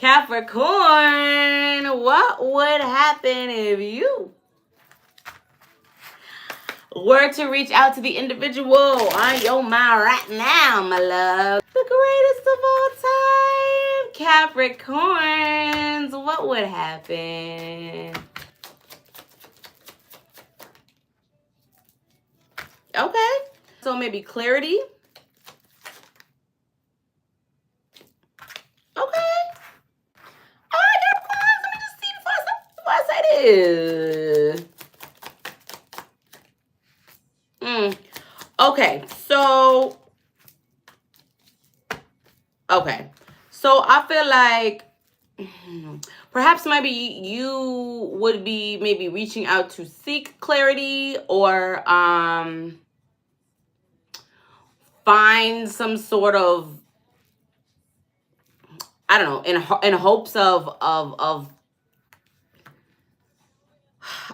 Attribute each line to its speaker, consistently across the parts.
Speaker 1: Capricorn, what would happen if you were to reach out to the individual on your mind right now, my love? The greatest of all time, Capricorns, what would happen? Okay, so maybe clarity. Okay. All right, Capricorns, let me just see before I say this. Okay, so I feel like perhaps maybe you would be maybe reaching out to seek clarity or find some sort of, I don't know, in hopes of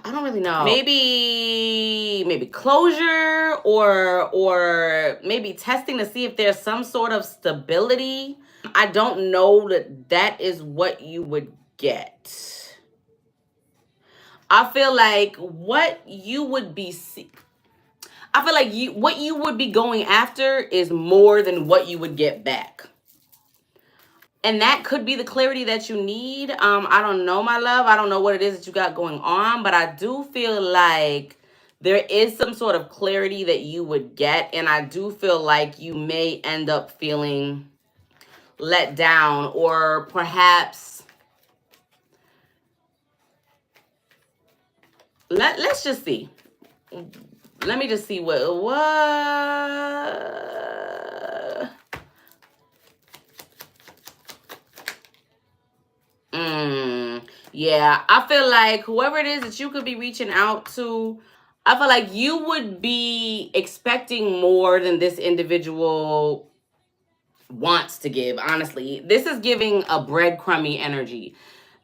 Speaker 1: I don't really know. Maybe closure or maybe testing to see if there's some sort of stability. I don't know that is what you would get. I feel like what you would be I feel like what you would be going after is more than what you would get back. And that could be the clarity that you need. I don't know, my love. I don't know what it is that you got going on, but I do feel like there is some sort of clarity that you would get. And I do feel like you may end up feeling let down, or perhaps let's just see. Let me just see what yeah, I feel like whoever it is that you could be reaching out to, I feel like you would be expecting more than this individual wants to give. Honestly, this is giving a breadcrumby energy.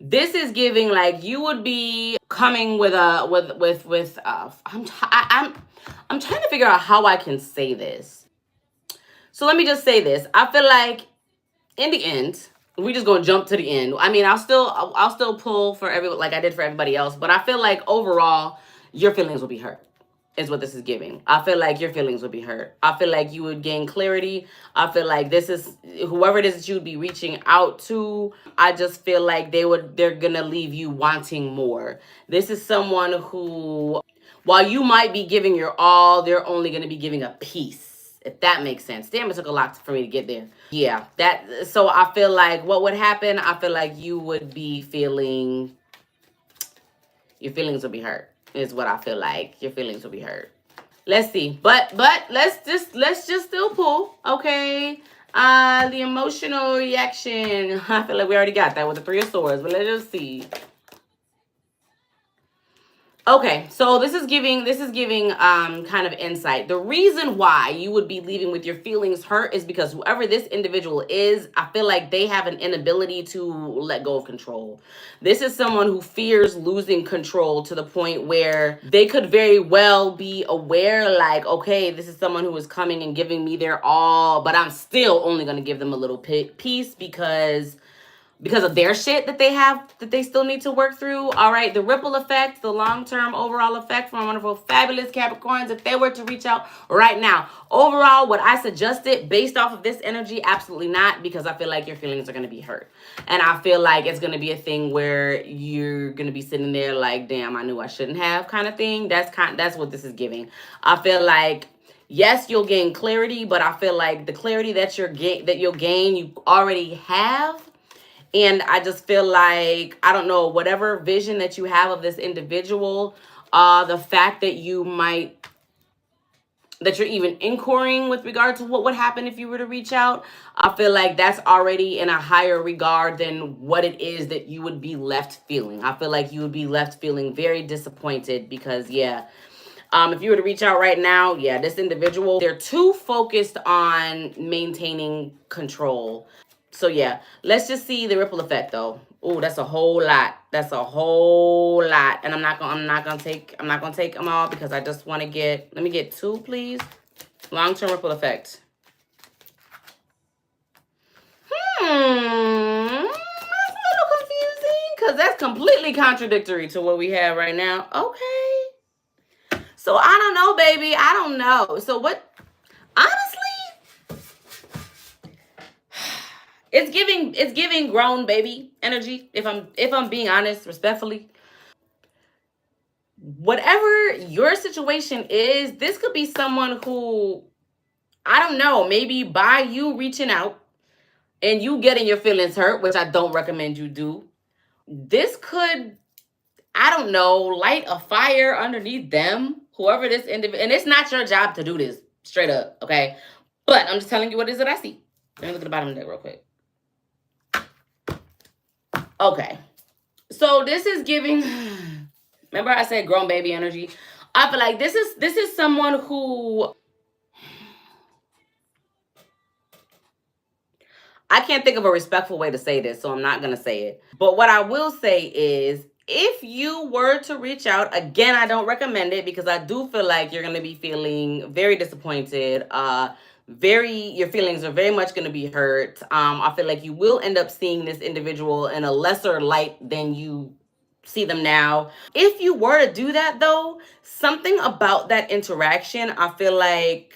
Speaker 1: This is giving like you would be coming with I'm trying to figure out how I can say this. So let me just say this. I feel like in the end, we just gonna jump to the end. I mean, I'll still pull for everyone like I did for everybody else, but I feel like overall your feelings will be hurt, is what this is giving. I feel like your feelings would be hurt. I feel like you would gain clarity. I feel like this is whoever it is that you would be reaching out to. I just feel like they're gonna leave you wanting more. This is someone who, while you might be giving your all, they're only gonna be giving a piece. If that makes sense. Damn, it took a lot for me to get there. Yeah, so I feel like what would happen, I feel like you would be feeling, your feelings will be hurt, is what I feel like. Your feelings will be hurt. Let's see. But let's just still pull, okay? The emotional reaction. I feel like we already got that with the Three of Swords, but let's just see. Okay, so this is giving kind of insight. The reason why you would be leaving with your feelings hurt is because whoever this individual is, I feel like they have an inability to let go of control. This is someone who fears losing control to the point where they could very well be aware, like, okay, this is someone who is coming and giving me their all, but I'm still only going to give them a little piece because of their shit that they have, that they still need to work through. All right, the ripple effect, the long-term overall effect from wonderful, fabulous Capricorns, if they were to reach out right now. Overall, would I suggest it based off of this energy? Absolutely not, because I feel like your feelings are going to be hurt. And I feel like it's going to be a thing where you're going to be sitting there like, damn, I knew I shouldn't have, kind of thing. That's what this is giving. I feel like, yes, you'll gain clarity, but I feel like the clarity that you'll gain, you already have. And I just feel like, I don't know, whatever vision that you have of this individual, the fact that you're even inquiring with regard to what would happen if you were to reach out, I feel like that's already in a higher regard than what it is that you would be left feeling. I feel like you would be left feeling very disappointed because, yeah, if you were to reach out right now, yeah, this individual, they're too focused on maintaining control. So yeah, let's just see the ripple effect though. Oh, that's a whole lot. That's a whole lot. And I'm not gonna take them all because I just want to let me get two, please. Long-term ripple effect. That's completely contradictory to what we have right now. Okay. So I don't know, baby. I don't know. So what, honestly, it's giving grown baby energy, if I'm being honest, respectfully. Whatever your situation is, this could be someone who, I don't know, maybe by you reaching out and you getting your feelings hurt, which I don't recommend you do, this could, I don't know, light a fire underneath them, whoever this individual, and it's not your job to do this, straight up, okay? But I'm just telling you what it is that I see. Let me look at the bottom of the deck real quick. Okay. So this is giving, remember I said grown baby energy? I feel like this is someone who, I can't think of a respectful way to say this, so I'm not going to say it. But what I will say is, if you were to reach out, again, I don't recommend it because I do feel like you're going to be feeling very disappointed. Your feelings are very much going to be hurt. I feel like you will end up seeing this individual in a lesser light than you see them now. If you were to do that, though, something about that interaction, I feel like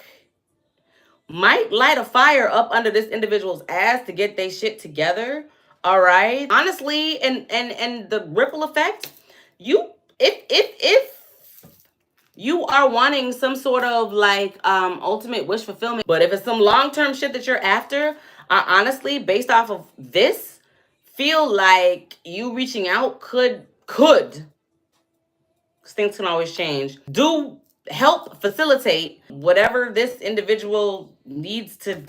Speaker 1: might light a fire up under this individual's ass to get their shit together. All right. Honestly, and the ripple effect, if you are wanting some sort of like ultimate wish fulfillment, but if it's some long-term shit that you're after, honestly, based off of this, feel like you reaching out could, things can always change, do help facilitate whatever this individual needs to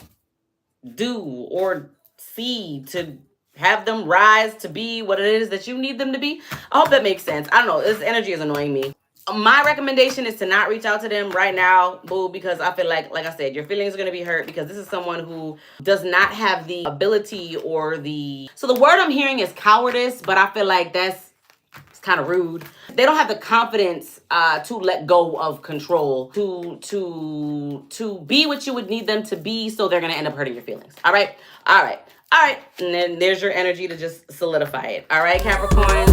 Speaker 1: do or see to have them rise to be what it is that you need them to be. I hope that makes sense. I don't know. This energy is annoying me. My recommendation is to not reach out to them right now, boo, because I feel like I said, your feelings are going to be hurt because this is someone who does not have the ability or the... So the word I'm hearing is cowardice, but I feel like it's kind of rude. They don't have the confidence to let go of control, to be what you would need them to be, so they're going to end up hurting your feelings. All right? All right. All right. And then there's your energy to just solidify it. All right, Capricorn?